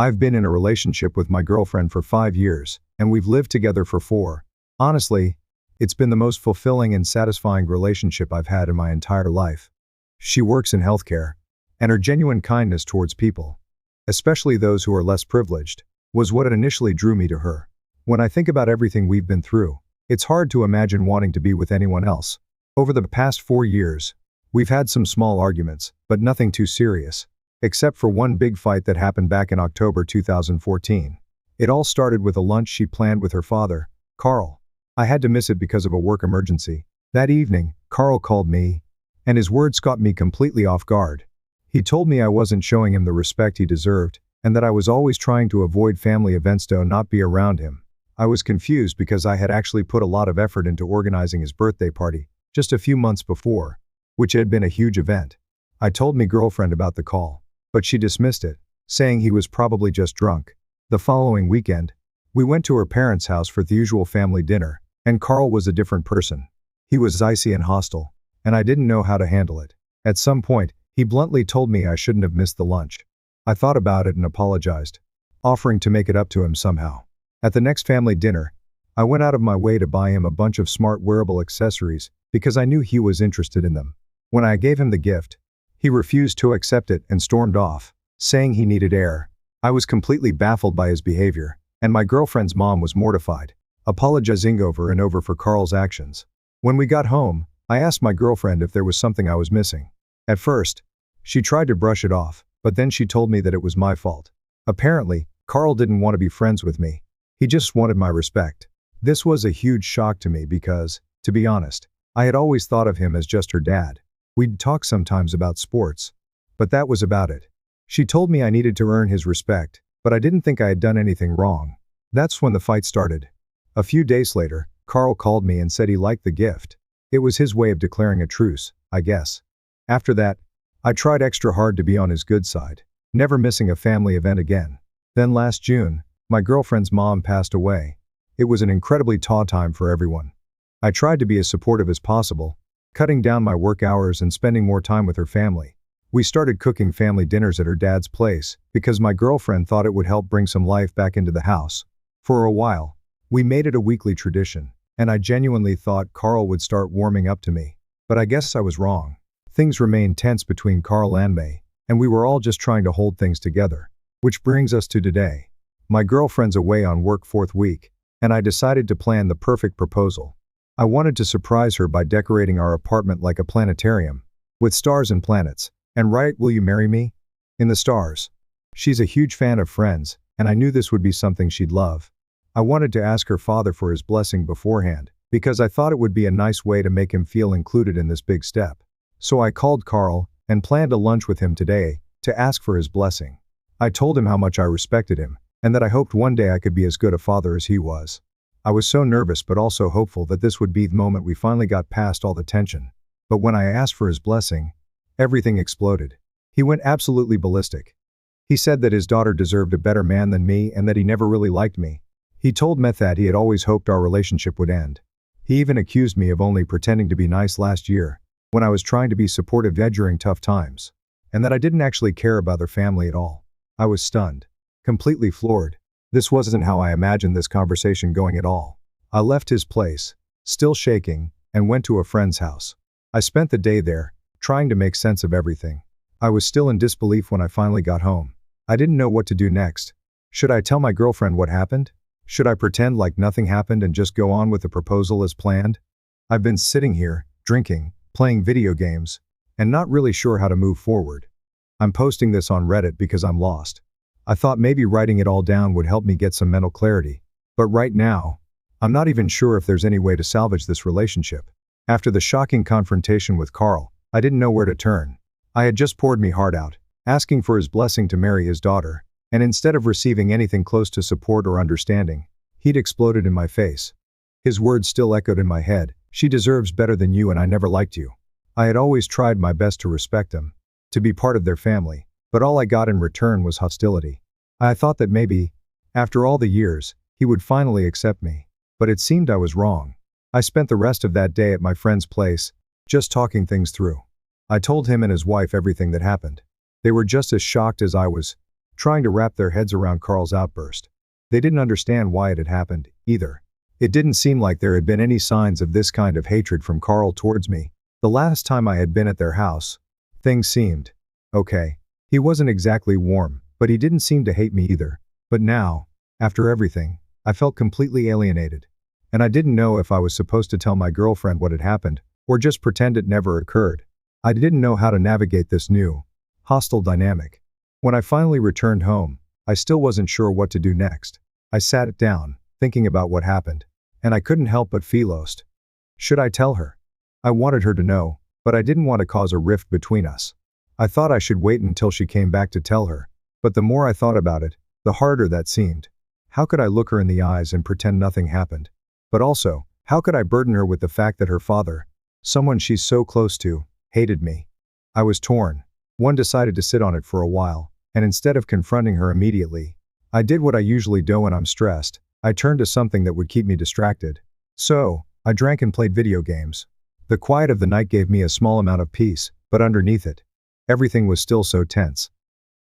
I've been in a relationship with my girlfriend for 5 years, and we've lived together for 4. Honestly, it's been the most fulfilling and satisfying relationship I've had in my entire life. She works in healthcare, and her genuine kindness towards people, especially those who are less privileged, was what initially drew me to her. When I think about everything we've been through, it's hard to imagine wanting to be with anyone else. Over the past 4 years, we've had some small arguments, but nothing too serious, except for one big fight that happened back in October 2014. It all started with a lunch she planned with her father, Carl. I had to miss it because of a work emergency. That evening, Carl called me, and his words caught me completely off guard. He told me I wasn't showing him the respect he deserved, and that I was always trying to avoid family events to not be around him. I was confused because I had actually put a lot of effort into organizing his birthday party just a few months before, which had been a huge event. I told my girlfriend about the call, but she dismissed it, saying he was probably just drunk. The following weekend, we went to her parents' house for the usual family dinner, and Carl was a different person. He was icy and hostile, and I didn't know how to handle it. At some point, he bluntly told me I shouldn't have missed the lunch. I thought about it and apologized, offering to make it up to him somehow. At the next family dinner, I went out of my way to buy him a bunch of smart wearable accessories because I knew he was interested in them. When I gave him the gift, he refused to accept it and stormed off, saying he needed air. I was completely baffled by his behavior, and my girlfriend's mom was mortified, apologizing over and over for Carl's actions. When we got home, I asked my girlfriend if there was something I was missing. At first, she tried to brush it off, but then she told me that it was my fault. Apparently, Carl didn't want to be friends with me. He just wanted my respect. This was a huge shock to me because, to be honest, I had always thought of him as just her dad. We'd talk sometimes about sports, but that was about it. She told me I needed to earn his respect, but I didn't think I had done anything wrong. That's when the fight started. A few days later, Carl called me and said he liked the gift. It was his way of declaring a truce, I guess. After that, I tried extra hard to be on his good side, never missing a family event again. Then last June, my girlfriend's mom passed away. It was an incredibly tough time for everyone. I tried to be as supportive as possible, cutting down my work hours and spending more time with her family. We started cooking family dinners at her dad's place because my girlfriend thought it would help bring some life back into the house. For a while, we made it a weekly tradition, and I genuinely thought Carl would start warming up to me. But I guess I was wrong. Things remained tense between Carl and me, and we were all just trying to hold things together. Which brings us to today. My girlfriend's away on work 4th week, and I decided to plan the perfect proposal. I wanted to surprise her by decorating our apartment like a planetarium, with stars and planets, and write, "Will you marry me?" in the stars. She's a huge fan of Friends, and I knew this would be something she'd love. I wanted to ask her father for his blessing beforehand, because I thought it would be a nice way to make him feel included in this big step. So I called Carl and planned a lunch with him today to ask for his blessing. I told him how much I respected him, and that I hoped one day I could be as good a father as he was. I was so nervous but also hopeful that this would be the moment we finally got past all the tension. But when I asked for his blessing, everything exploded. He went absolutely ballistic. He said that his daughter deserved a better man than me and that he never really liked me. He told me that he had always hoped our relationship would end. He even accused me of only pretending to be nice last year, when I was trying to be supportive during tough times, and that I didn't actually care about their family at all. I was stunned, completely floored. This wasn't how I imagined this conversation going at all. I left his place, still shaking, and went to a friend's house. I spent the day there, trying to make sense of everything. I was still in disbelief when I finally got home. I didn't know what to do next. Should I tell my girlfriend what happened? Should I pretend like nothing happened and just go on with the proposal as planned? I've been sitting here, drinking, playing video games, and not really sure how to move forward. I'm posting this on Reddit because I'm lost. I thought maybe writing it all down would help me get some mental clarity. But right now, I'm not even sure if there's any way to salvage this relationship. After the shocking confrontation with Carl, I didn't know where to turn. I had just poured me heart out, asking for his blessing to marry his daughter, and instead of receiving anything close to support or understanding, he'd exploded in my face. His words still echoed in my head, "She deserves better than you and I never liked you." I had always tried my best to respect them, to be part of their family, but all I got in return was hostility. I thought that maybe, after all the years, he would finally accept me, but it seemed I was wrong. I spent the rest of that day at my friend's place, just talking things through. I told him and his wife everything that happened. They were just as shocked as I was, trying to wrap their heads around Carl's outburst. They didn't understand why it had happened, either. It didn't seem like there had been any signs of this kind of hatred from Carl towards me. The last time I had been at their house, things seemed okay. He wasn't exactly warm, but he didn't seem to hate me either. But now, after everything, I felt completely alienated. And I didn't know if I was supposed to tell my girlfriend what had happened, or just pretend it never occurred. I didn't know how to navigate this new, hostile dynamic. When I finally returned home, I still wasn't sure what to do next. I sat down, thinking about what happened, and I couldn't help but feel lost. Should I tell her? I wanted her to know, but I didn't want to cause a rift between us. I thought I should wait until she came back to tell her, but the more I thought about it, the harder that seemed. How could I look her in the eyes and pretend nothing happened? But also, how could I burden her with the fact that her father, someone she's so close to, hated me? I was torn. One decided to sit on it for a while, and instead of confronting her immediately, I did what I usually do when I'm stressed. I turned to something that would keep me distracted. So, I drank and played video games. The quiet of the night gave me a small amount of peace, but underneath it, everything was still so tense.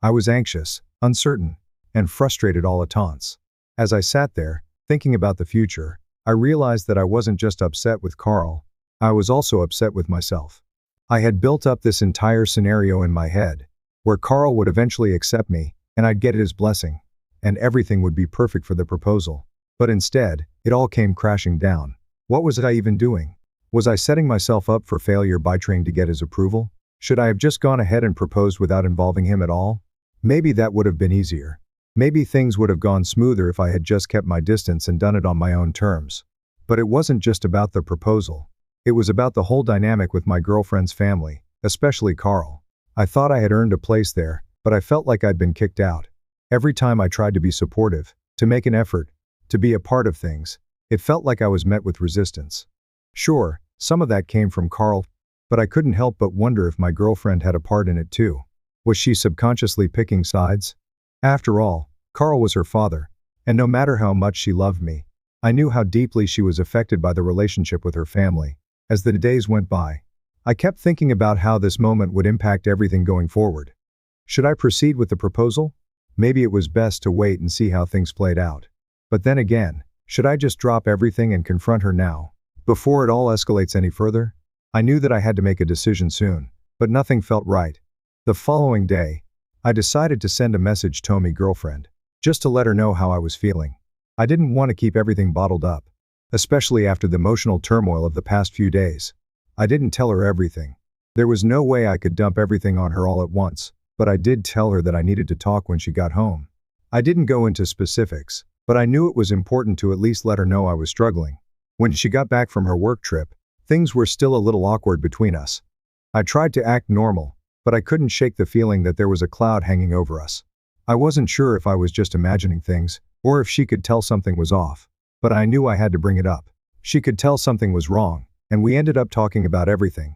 I was anxious, uncertain, and frustrated all at once. As I sat there, thinking about the future, I realized that I wasn't just upset with Carl, I was also upset with myself. I had built up this entire scenario in my head, where Carl would eventually accept me, and I'd get his blessing, and everything would be perfect for the proposal. But instead, it all came crashing down. What was I even doing? Was I setting myself up for failure by trying to get his approval? Should I have just gone ahead and proposed without involving him at all? Maybe that would have been easier. Maybe things would have gone smoother if I had just kept my distance and done it on my own terms. But it wasn't just about the proposal. It was about the whole dynamic with my girlfriend's family, especially Carl. I thought I had earned a place there, but I felt like I'd been kicked out. Every time I tried to be supportive, to make an effort, to be a part of things, it felt like I was met with resistance. Sure, some of that came from Carl, but I couldn't help but wonder if my girlfriend had a part in it too. Was she subconsciously picking sides? After all, Carl was her father, and no matter how much she loved me, I knew how deeply she was affected by the relationship with her family. As the days went by, I kept thinking about how this moment would impact everything going forward. Should I proceed with the proposal? Maybe it was best to wait and see how things played out. But then again, should I just drop everything and confront her now, before it all escalates any further? I knew that I had to make a decision soon, but nothing felt right. The following day, I decided to send a message to my girlfriend, just to let her know how I was feeling. I didn't want to keep everything bottled up, especially after the emotional turmoil of the past few days. I didn't tell her everything. There was no way I could dump everything on her all at once, but I did tell her that I needed to talk when she got home. I didn't go into specifics, but I knew it was important to at least let her know I was struggling. When she got back from her work trip, things were still a little awkward between us. I tried to act normal, but I couldn't shake the feeling that there was a cloud hanging over us. I wasn't sure if I was just imagining things, or if she could tell something was off, but I knew I had to bring it up. She could tell something was wrong, and we ended up talking about everything.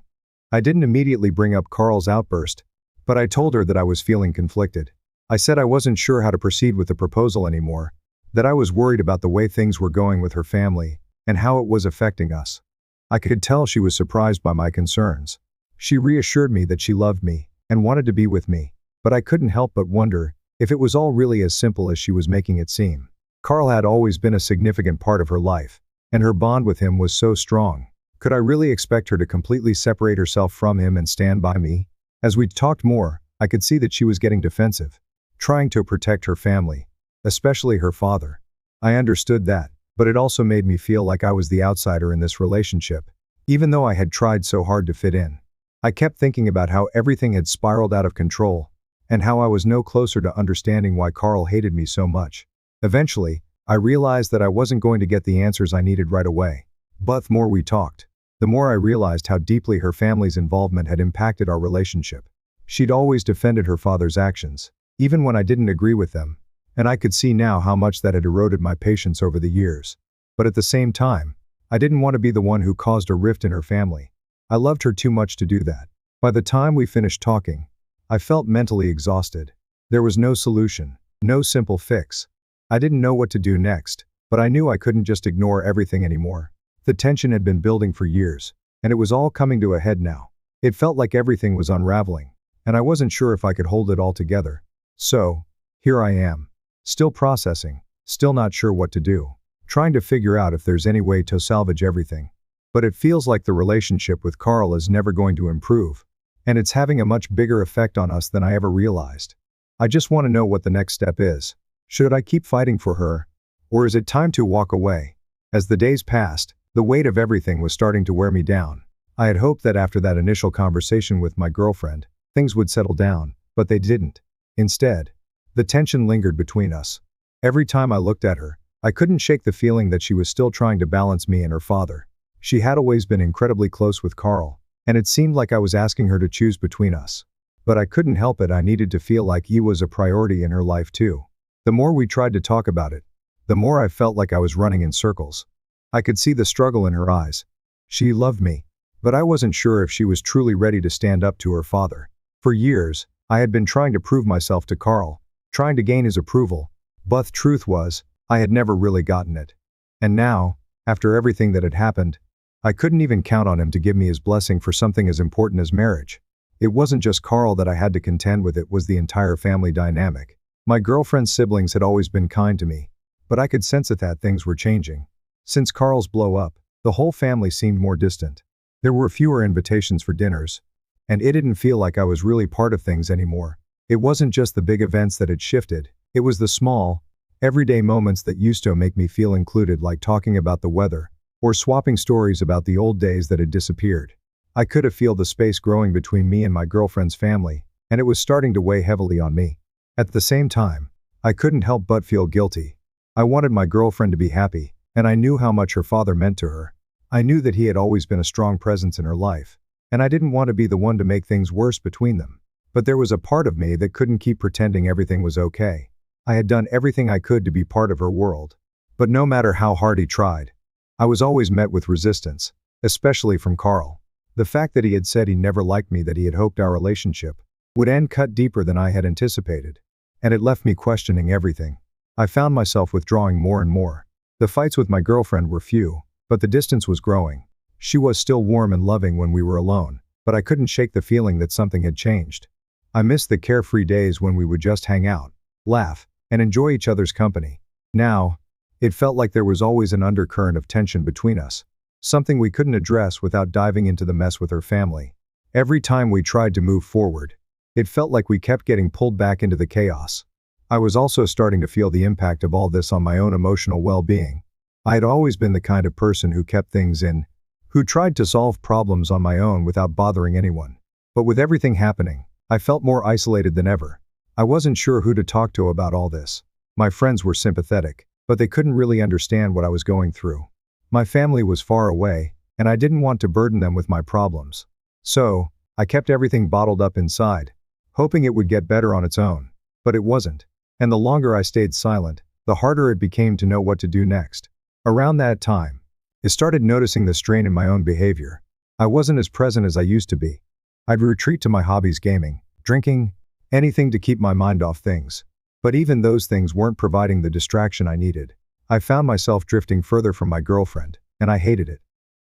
I didn't immediately bring up Carl's outburst, but I told her that I was feeling conflicted. I said I wasn't sure how to proceed with the proposal anymore, that I was worried about the way things were going with her family, and how it was affecting us. I could tell she was surprised by my concerns. She reassured me that she loved me, and wanted to be with me, but I couldn't help but wonder if it was all really as simple as she was making it seem. Carl had always been a significant part of her life, and her bond with him was so strong. Could I really expect her to completely separate herself from him and stand by me? As we talked more, I could see that she was getting defensive, trying to protect her family, especially her father. I understood that, but it also made me feel like I was the outsider in this relationship, even though I had tried so hard to fit in. I kept thinking about how everything had spiraled out of control, and how I was no closer to understanding why Carl hated me so much. Eventually, I realized that I wasn't going to get the answers I needed right away. But the more we talked, the more I realized how deeply her family's involvement had impacted our relationship. She'd always defended her father's actions, even when I didn't agree with them, and I could see now how much that had eroded my patience over the years. But at the same time, I didn't want to be the one who caused a rift in her family. I loved her too much to do that. By the time we finished talking, I felt mentally exhausted. There was no solution, no simple fix. I didn't know what to do next, but I knew I couldn't just ignore everything anymore. The tension had been building for years, and it was all coming to a head now. It felt like everything was unraveling, and I wasn't sure if I could hold it all together. So, Here I am. Still processing, still not sure what to do. Trying to figure out if there's any way to salvage everything. But it feels like the relationship with Carl is never going to improve. And it's having a much bigger effect on us than I ever realized. I just want to know what the next step is. Should I keep fighting for her? Or is it time to walk away? As the days passed, the weight of everything was starting to wear me down. I had hoped that after that initial conversation with my girlfriend, things would settle down, but they didn't. Instead, the tension lingered between us. Every time I looked at her, I couldn't shake the feeling that she was still trying to balance me and her father. She had always been incredibly close with Carl, and it seemed like I was asking her to choose between us. But I couldn't help it, I needed to feel like he was a priority in her life too. The more we tried to talk about it, the more I felt like I was running in circles. I could see the struggle in her eyes. She loved me, but I wasn't sure if she was truly ready to stand up to her father. For years, I had been trying to prove myself to Carl, trying to gain his approval, but the truth was, I had never really gotten it. And now, after everything that had happened, I couldn't even count on him to give me his blessing for something as important as marriage. It wasn't just Carl that I had to contend with, it was the entire family dynamic. My girlfriend's siblings had always been kind to me, but I could sense that things were changing. Since Carl's blow up, the whole family seemed more distant. There were fewer invitations for dinners, and it didn't feel like I was really part of things anymore. It wasn't just the big events that had shifted, it was the small, everyday moments that used to make me feel included, like talking about the weather, or swapping stories about the old days that had disappeared. I could feel the space growing between me and my girlfriend's family, and it was starting to weigh heavily on me. At the same time, I couldn't help but feel guilty. I wanted my girlfriend to be happy, and I knew how much her father meant to her. I knew that he had always been a strong presence in her life, and I didn't want to be the one to make things worse between them. But there was a part of me that couldn't keep pretending everything was okay. I had done everything I could to be part of her world. But no matter how hard he tried, I was always met with resistance, especially from Carl. The fact that he had said he never liked me, that he had hoped our relationship would end, cut deeper than I had anticipated. And it left me questioning everything. I found myself withdrawing more and more. The fights with my girlfriend were few, but the distance was growing. She was still warm and loving when we were alone, but I couldn't shake the feeling that something had changed. I missed the carefree days when we would just hang out, laugh, and enjoy each other's company. Now, it felt like there was always an undercurrent of tension between us, something we couldn't address without diving into the mess with her family. Every time we tried to move forward, it felt like we kept getting pulled back into the chaos. I was also starting to feel the impact of all this on my own emotional well-being. I had always been the kind of person who kept things in, who tried to solve problems on my own without bothering anyone. But with everything happening, I felt more isolated than ever. I wasn't sure who to talk to about all this. My friends were sympathetic, but they couldn't really understand what I was going through. My family was far away, and I didn't want to burden them with my problems. So, I kept everything bottled up inside, hoping it would get better on its own. But it wasn't. And the longer I stayed silent, the harder it became to know what to do next. Around that time, I started noticing the strain in my own behavior. I wasn't as present as I used to be. I'd retreat to my hobbies, gaming, drinking, anything to keep my mind off things. But even those things weren't providing the distraction I needed. I found myself drifting further from my girlfriend, and I hated it.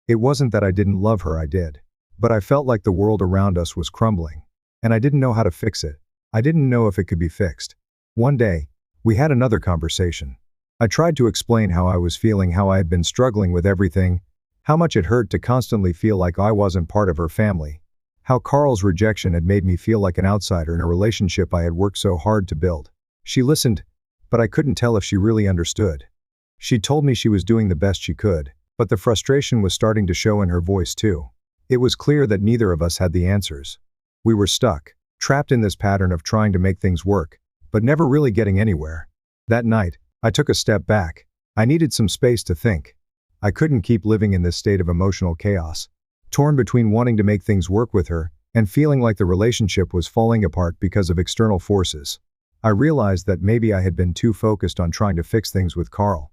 It wasn't that I didn't love her, I did. But I felt like the world around us was crumbling, and I didn't know how to fix it. I didn't know if it could be fixed. One day, we had another conversation. I tried to explain how I was feeling, how I had been struggling with everything, how much it hurt to constantly feel like I wasn't part of her family, how Carl's rejection had made me feel like an outsider in a relationship I had worked so hard to build. She listened, but I couldn't tell if she really understood. She told me she was doing the best she could, but the frustration was starting to show in her voice too. It was clear that neither of us had the answers. We were stuck, trapped in this pattern of trying to make things work, but never really getting anywhere. That night, I took a step back. I needed some space to think. I couldn't keep living in this state of emotional chaos, torn between wanting to make things work with her and feeling like the relationship was falling apart because of external forces. I realized that maybe I had been too focused on trying to fix things with Carl,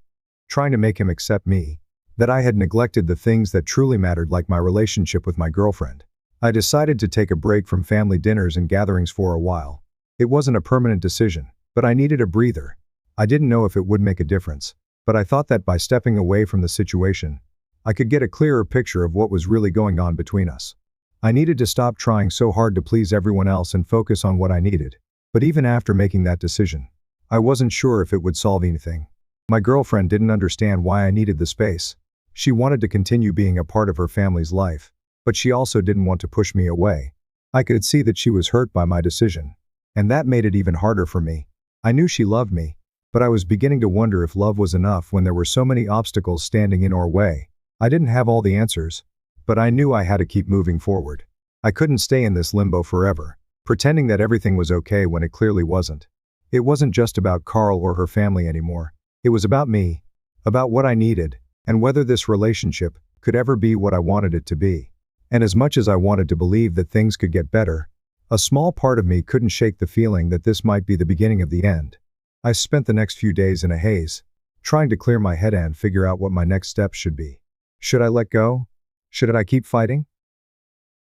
trying to make him accept me, that I had neglected the things that truly mattered, like my relationship with my girlfriend. I decided to take a break from family dinners and gatherings for a while. It wasn't a permanent decision, but I needed a breather. I didn't know if it would make a difference, but I thought that by stepping away from the situation, I could get a clearer picture of what was really going on between us. I needed to stop trying so hard to please everyone else and focus on what I needed. But even after making that decision, I wasn't sure if it would solve anything. My girlfriend didn't understand why I needed the space. She wanted to continue being a part of her family's life, but she also didn't want to push me away. I could see that she was hurt by my decision, and that made it even harder for me. I knew she loved me, but I was beginning to wonder if love was enough when there were so many obstacles standing in our way. I didn't have all the answers, but I knew I had to keep moving forward. I couldn't stay in this limbo forever, pretending that everything was okay when it clearly wasn't. It wasn't just about Carl or her family anymore. It was about me, about what I needed, and whether this relationship could ever be what I wanted it to be. And as much as I wanted to believe that things could get better, a small part of me couldn't shake the feeling that this might be the beginning of the end. I spent the next few days in a haze, trying to clear my head and figure out what my next steps should be. Should I let go? Should I keep fighting?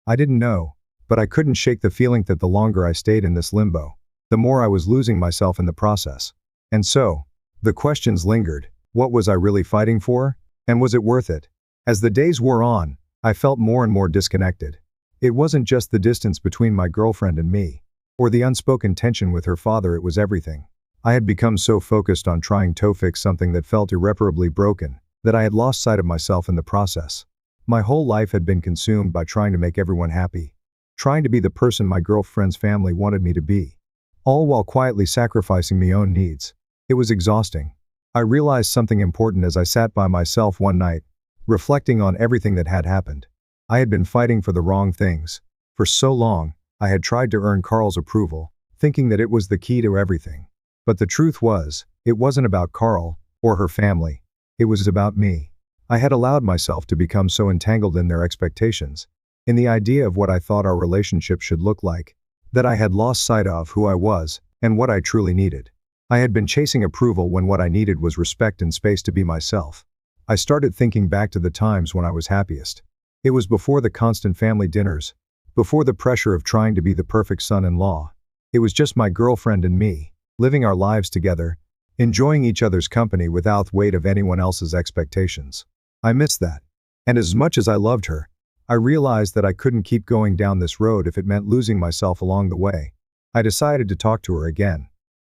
I didn't know, but I couldn't shake the feeling that the longer I stayed in this limbo, the more I was losing myself in the process. And so, the questions lingered. What was I really fighting for? And was it worth it? As the days wore on, I felt more and more disconnected. It wasn't just the distance between my girlfriend and me, or the unspoken tension with her father, it was everything. I had become so focused on trying to fix something that felt irreparably broken, that I had lost sight of myself in the process. My whole life had been consumed by trying to make everyone happy, trying to be the person my girlfriend's family wanted me to be, all while quietly sacrificing my own needs. It was exhausting. I realized something important as I sat by myself one night, reflecting on everything that had happened. I had been fighting for the wrong things. For so long, I had tried to earn Carl's approval, thinking that it was the key to everything. But the truth was, it wasn't about Carl or her family. It was about me. I had allowed myself to become so entangled in their expectations, in the idea of what I thought our relationship should look like, that I had lost sight of who I was and what I truly needed. I had been chasing approval when what I needed was respect and space to be myself. I started thinking back to the times when I was happiest. It was before the constant family dinners, before the pressure of trying to be the perfect son-in-law. It was just my girlfriend and me, living our lives together, enjoying each other's company without the weight of anyone else's expectations. I missed that. And as much as I loved her, I realized that I couldn't keep going down this road if it meant losing myself along the way. I decided to talk to her again.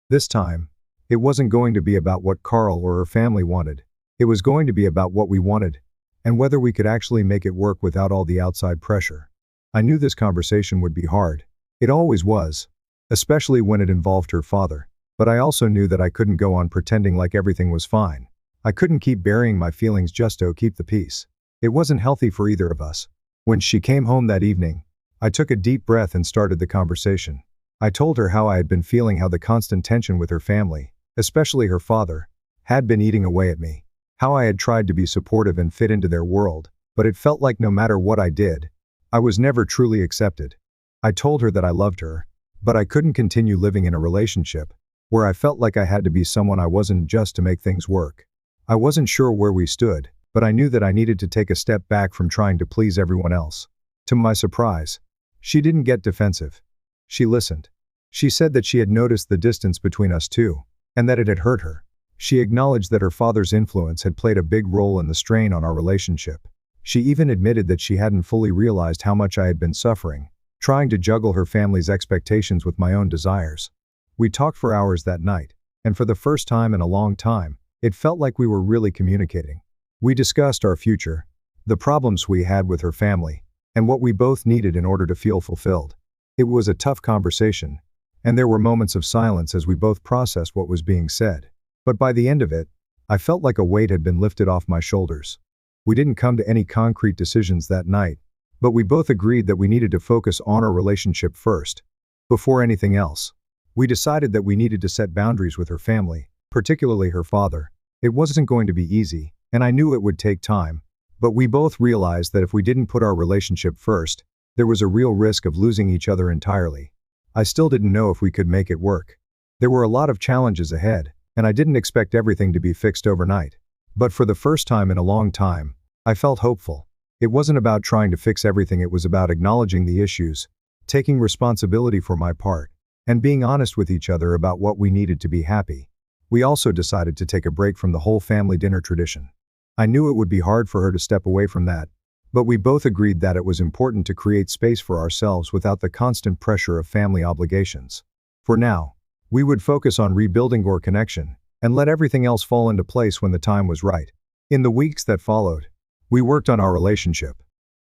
This time, it wasn't going to be about what Carl or her family wanted. It was going to be about what we wanted, and whether we could actually make it work without all the outside pressure. I knew this conversation would be hard. It always was, especially when it involved her father. But I also knew that I couldn't go on pretending like everything was fine. I couldn't keep burying my feelings just to keep the peace. It wasn't healthy for either of us. When she came home that evening, I took a deep breath and started the conversation. I told her how I had been feeling, how the constant tension with her family, especially her father, had been eating away at me. How I had tried to be supportive and fit into their world, but it felt like no matter what I did, I was never truly accepted. I told her that I loved her, but I couldn't continue living in a relationship where I felt like I had to be someone I wasn't just to make things work. I wasn't sure where we stood, but I knew that I needed to take a step back from trying to please everyone else. To my surprise, she didn't get defensive. She listened. She said that she had noticed the distance between us two, and that it had hurt her. She acknowledged that her father's influence had played a big role in the strain on our relationship. She even admitted that she hadn't fully realized how much I had been suffering, trying to juggle her family's expectations with my own desires. We talked for hours that night, and for the first time in a long time, it felt like we were really communicating. We discussed our future, the problems we had with her family, and what we both needed in order to feel fulfilled. It was a tough conversation, and there were moments of silence as we both processed what was being said. But by the end of it, I felt like a weight had been lifted off my shoulders. We didn't come to any concrete decisions that night, but we both agreed that we needed to focus on our relationship first, before anything else. We decided that we needed to set boundaries with her family, particularly her father. It wasn't going to be easy, and I knew it would take time, but we both realized that if we didn't put our relationship first, there was a real risk of losing each other entirely. I still didn't know if we could make it work. There were a lot of challenges ahead, and I didn't expect everything to be fixed overnight. But for the first time in a long time, I felt hopeful. It wasn't about trying to fix everything, it was about acknowledging the issues, taking responsibility for my part, and being honest with each other about what we needed to be happy. We also decided to take a break from the whole family dinner tradition. I knew it would be hard for her to step away from that, but we both agreed that it was important to create space for ourselves without the constant pressure of family obligations. For now, We would focus on rebuilding our connection and let everything else fall into place when the time was right. In the weeks that followed, we worked on our relationship.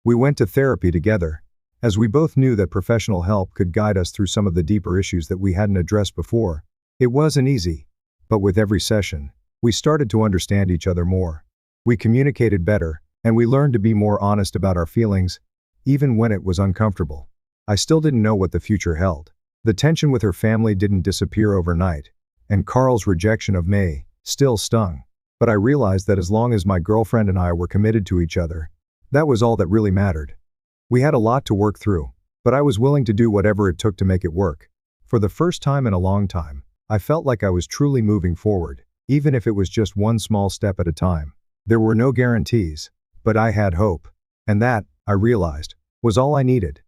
We went to therapy together, as we both knew that professional help could guide us through some of the deeper issues that we hadn't addressed before. It wasn't easy, but with every session, we started to understand each other more. We communicated better, and we learned to be more honest about our feelings, even when it was uncomfortable. I still didn't know what the future held. The tension with her family didn't disappear overnight, and Carl's rejection of May still stung. But I realized that as long as my girlfriend and I were committed to each other, that was all that really mattered. We had a lot to work through, but I was willing to do whatever it took to make it work. For the first time in a long time, I felt like I was truly moving forward, even if it was just one small step at a time. There were no guarantees, but I had hope. And that, I realized, was all I needed.